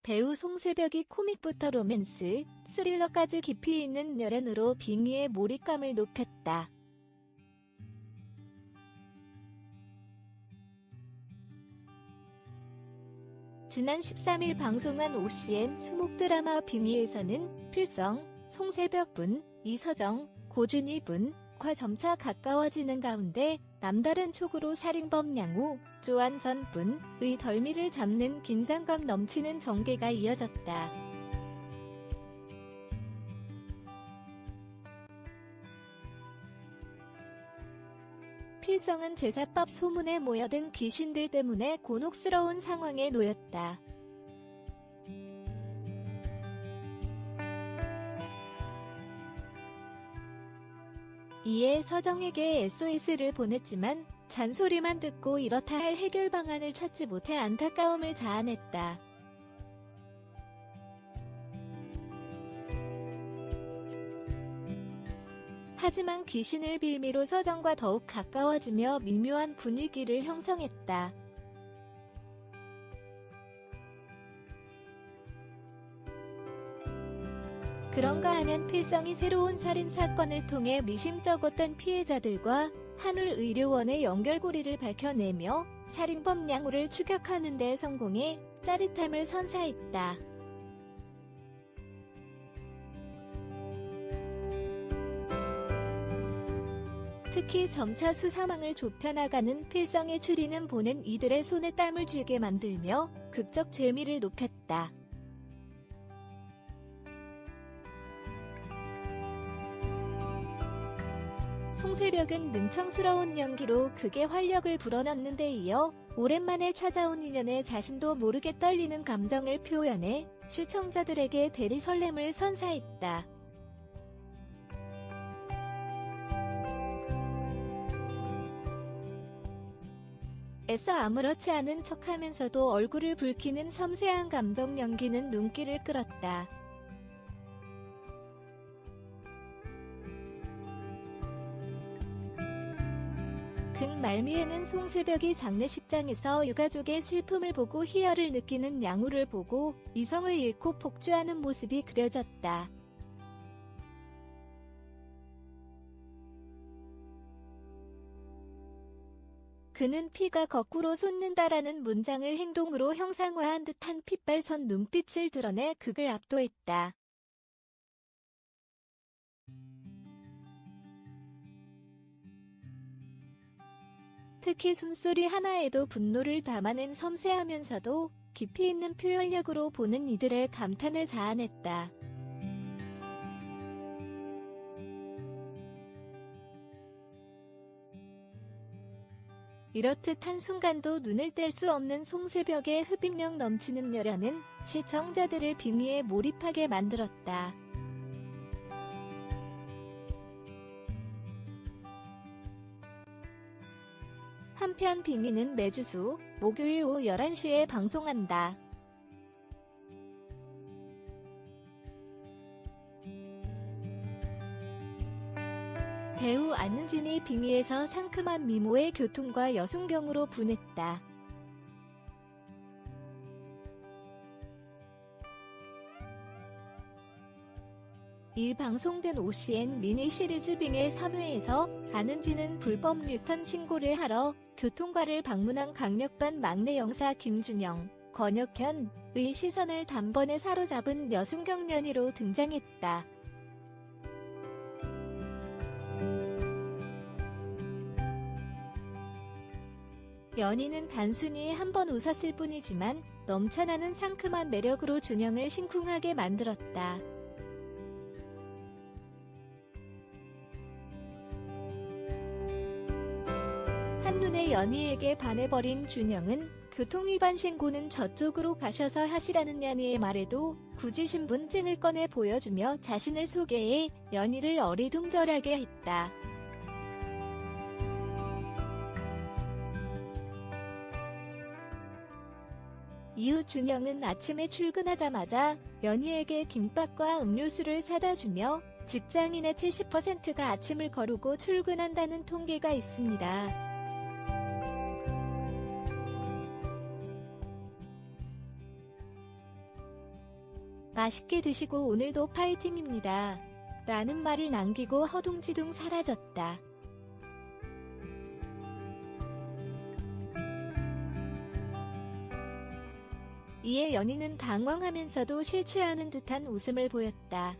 배우 송새벽이 코믹부터 로맨스, 스릴러까지 깊이 있는 열연으로 빙의의 몰입감을 높였다. 지난 13일 방송한 OCN 수목 드라마 빙의에서는 필성, 송새벽 분, 이서정, 고준희 분과 점차 가까워지는 가운데 남다른 촉으로 살인범 양우, 조한선 분의 덜미를 잡는 긴장감 넘치는 전개가 이어졌다. 필성은 제사법 소문에 모여든 귀신들 때문에 곤혹스러운 상황에 놓였다. 이에 서정에게 SOS를 보냈지만 잔소리만 듣고 이렇다 할 해결 방안을 찾지 못해 안타까움을 자아냈다. 하지만 귀신을 빌미로 서정과 더욱 가까워지며 미묘한 분위기를 형성했다. 그런가 하면 필성이 새로운 살인사건을 통해 미심쩍었던 피해자들과 한울의료원의 연결고리를 밝혀내며 살인범 양우를 추격하는 데 성공해 짜릿함을 선사했다. 특히 점차 수사망을 좁혀나가는 필성의 추리는 보는 이들의 손에 땀을 쥐게 만들며 극적 재미를 높였다. 송새벽은 능청스러운 연기로 극의 활력을 불어넣는 데 이어 오랜만에 찾아온 인연에 자신도 모르게 떨리는 감정을 표현해 시청자들에게 대리 설렘을 선사했다. 애써 아무렇지 않은 척하면서도 얼굴을 붉히는 섬세한 감정 연기는 눈길을 끌었다. 극 말미에는 송새벽이 장례식장에서 유가족의 슬픔을 보고 희열을 느끼는 양우를 보고 이성을 잃고 폭주하는 모습이 그려졌다. 그는 피가 거꾸로 솟는다라는 문장을 행동으로 형상화한 듯한 핏발선 눈빛을 드러내 극을 압도했다. 특히 숨소리 하나에도 분노를 담아낸 섬세하면서도 깊이 있는 표현력으로 보는 이들의 감탄을 자아냈다. 이렇듯 한순간도 눈을 뗄 수 없는 송새벽의 흡입력 넘치는 열연은 시청자들을 빙의에 몰입하게 만들었다. 한편 빙의는 매주 수, 목요일 오후 11시에 방송한다. 배우 안은진이 빙의에서 상큼한 미모의 교통과 여순경으로 분했다. 이 방송된 OCN 미니 시리즈 빙의 3회에서 안은진은 불법 유턴 신고를 하러 교통과를 방문한 강력반 막내 영사 김준영, 권혁현의 시선을 단번에 사로잡은 여순경 연희로 등장했다. 연희는 단순히 한 번 웃었을 뿐이지만 넘쳐나는 상큼한 매력으로 준영을 심쿵하게 만들었다. 한눈에 연희에게 반해버린 준영은 교통위반 신고는 저쪽으로 가셔서 하시라는 연희의 말에도 굳이 신분증을 꺼내 보여주며 자신을 소개해 연희를 어리둥절하게 했다. 이후 준영은 아침에 출근하자마자 연희에게 김밥과 음료수를 사다 주며 직장인의 70%가 아침을 거르고 출근한다는 통계가 있습니다. 맛있게 드시고 오늘도 파이팅입니다. 라는 말을 남기고 허둥지둥 사라졌다. 이에 연인은 당황하면서도 싫지 않은 듯한 웃음을 보였다.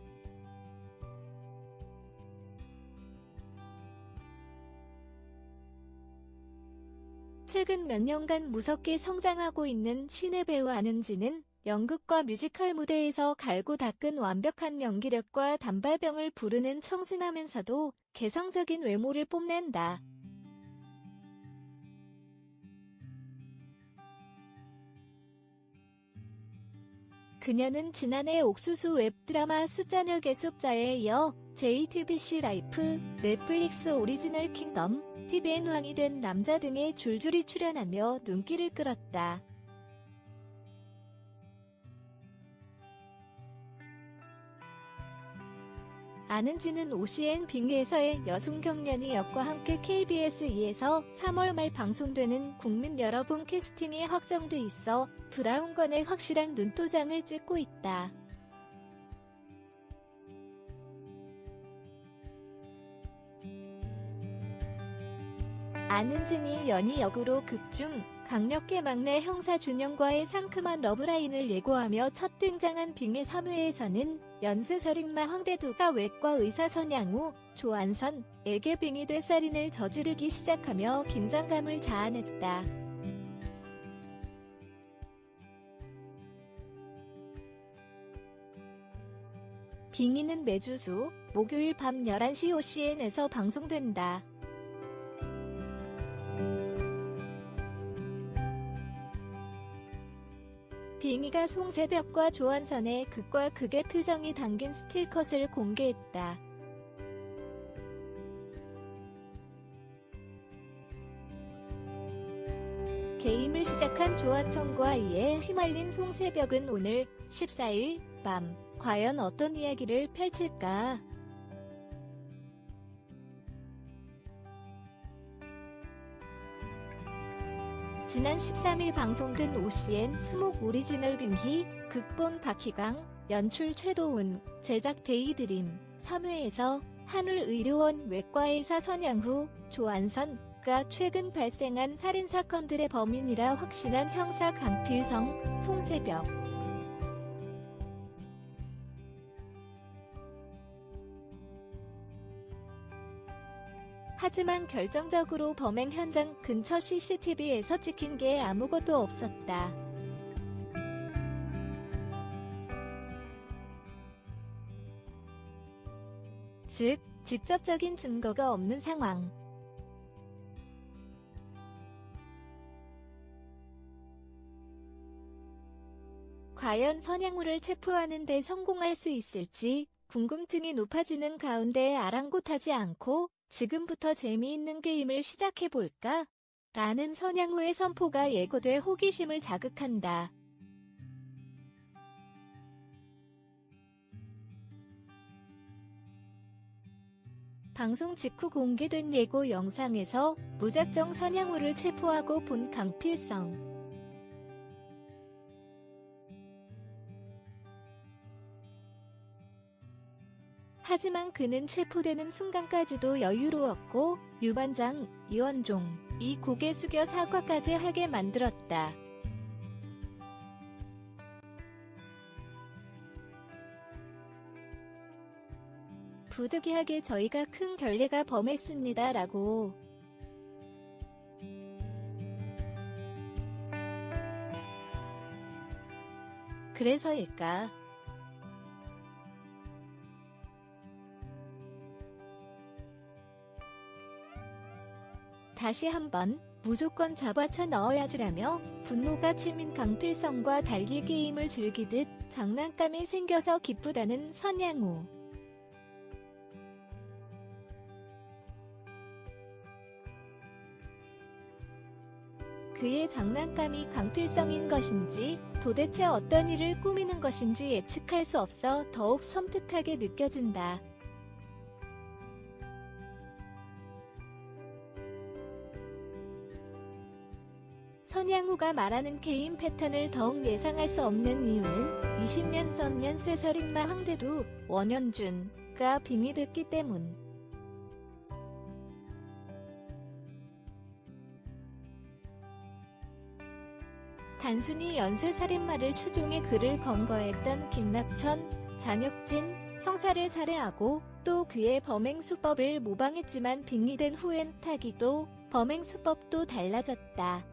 최근 몇 년간 무섭게 성장하고 있는 신의 배우 안은지는 연극과 뮤지컬 무대에서 갈고 닦은 완벽한 연기력과 단발병을 부르는 청순하면서도 개성적인 외모를 뽐낸다. 그녀는 지난해 옥수수 웹드라마 숫자녀 개숙자에 이어 JTBC 라이프, 넷플릭스 오리지널 킹덤, TVN 왕이 된 남자 등에 줄줄이 출연하며 눈길을 끌었다. 안은지는 오시앤 빙의에서의 여순경련이 역과 함께 KBS2에서 3월 말 방송되는 국민 여러분 캐스팅이 확정돼 있어 브라운관의 확실한 눈도장을 찍고 있다. 안은진이 연희 역으로 극중 강력계 막내 형사 준영과의 상큼한 러브라인을 예고하며 첫 등장한 빙의 3회에서는 연쇄살인마 황대두가 외과 의사 선양우, 조안선에게 빙의 되살인을 저지르기 시작하며 긴장감을 자아냈다. 빙의는 매주 수, 목요일 밤 11시 OCN에서 방송된다. 빙의가 송새벽과 조안선의 극과 극의 표정이 담긴 스틸컷을 공개했다. 게임을 시작한 조안선과 이에 휘말린 송새벽은 오늘 14일 밤 과연 어떤 이야기를 펼칠까? 지난 13일 방송된 OCN 수목 오리지널 빙의, 극본 박희광, 연출 최도훈, 제작 데이드림 3회에서 한울의료원 외과의사 선양후, 조안선가 최근 발생한 살인사건들의 범인이라 확신한 형사 강필성, 송새벽 하지만 결정적으로 범행 현장 근처 CCTV에서 찍힌 게 아무것도 없었다. 즉, 직접적인 증거가 없는 상황. 과연 선양우를 체포하는 데 성공할 수 있을지 궁금증이 높아지는 가운데 아랑곳하지 않고 지금부터 재미있는 게임을 시작해볼까? 라는 선양우의 선포가 예고돼 호기심을 자극한다. 방송 직후 공개된 예고 영상에서 무작정 선양우를 체포하고 본 강필성. 하지만 그는 체포되는 순간까지도 여유로웠고 유반장, 유원종이 고개 숙여 사과까지 하게 만들었다. 부득이하게 저희가 큰 결례가 범했습니다. 라고. 그래서일까? 다시 한번 무조건 잡아쳐 넣어야지라며 분노가 치민 강필성과 달리 게임을 즐기듯 장난감이 생겨서 기쁘다는 선양우. 그의 장난감이 강필성인 것인지 도대체 어떤 일을 꾸미는 것인지 예측할 수 없어 더욱 섬뜩하게 느껴진다. 선양우가 말하는 게임 패턴을 더욱 예상할 수 없는 이유는 20년 전 연쇄살인마 황대두 원현준가 빙의됐기 때문. 단순히 연쇄살인마를 추종해 그를 검거했던 김낙천, 장혁진 형사를 살해하고 또 그의 범행 수법을 모방했지만 빙의된 후엔 타기도 범행 수법도 달라졌다.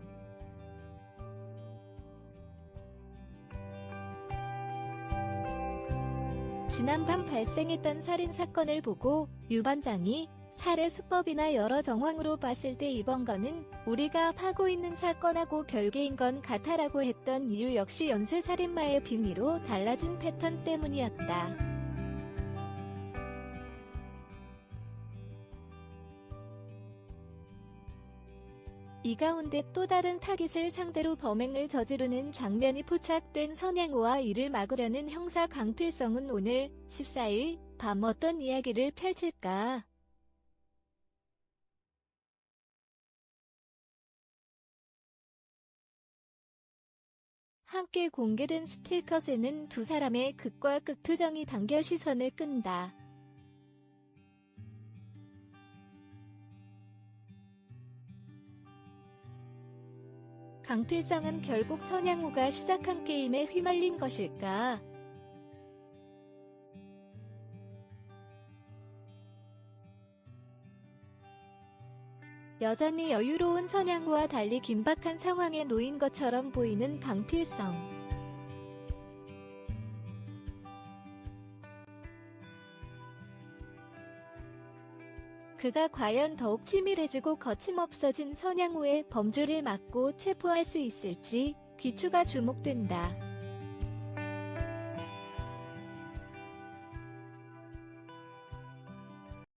지난밤 발생했던 살인사건을 보고 유 반장이 살해 수법이나 여러 정황으로 봤을 때 이번 건은 우리가 파고 있는 사건하고 별개인 건 같아라고 했던 이유 역시 연쇄살인마의 빙의로 달라진 패턴 때문이었다. 이 가운데 또 다른 타깃을 상대로 범행을 저지르는 장면이 포착된 선양우와 이를 막으려는 형사 강필성은 오늘 14일 밤 어떤 이야기를 펼칠까? 함께 공개된 스틸컷에는 두 사람의 극과 극 표정이 담겨 시선을 끈다. 강필성은 결국 선양우가 시작한 게임에 휘말린 것일까? 여전히 여유로운 선양우와 달리 긴박한 상황에 놓인 것처럼 보이는 강필성. 그가 과연 더욱 치밀해지고 거침없어진 선양우의 범주를 막고 체포할 수 있을지 귀추가 주목된다.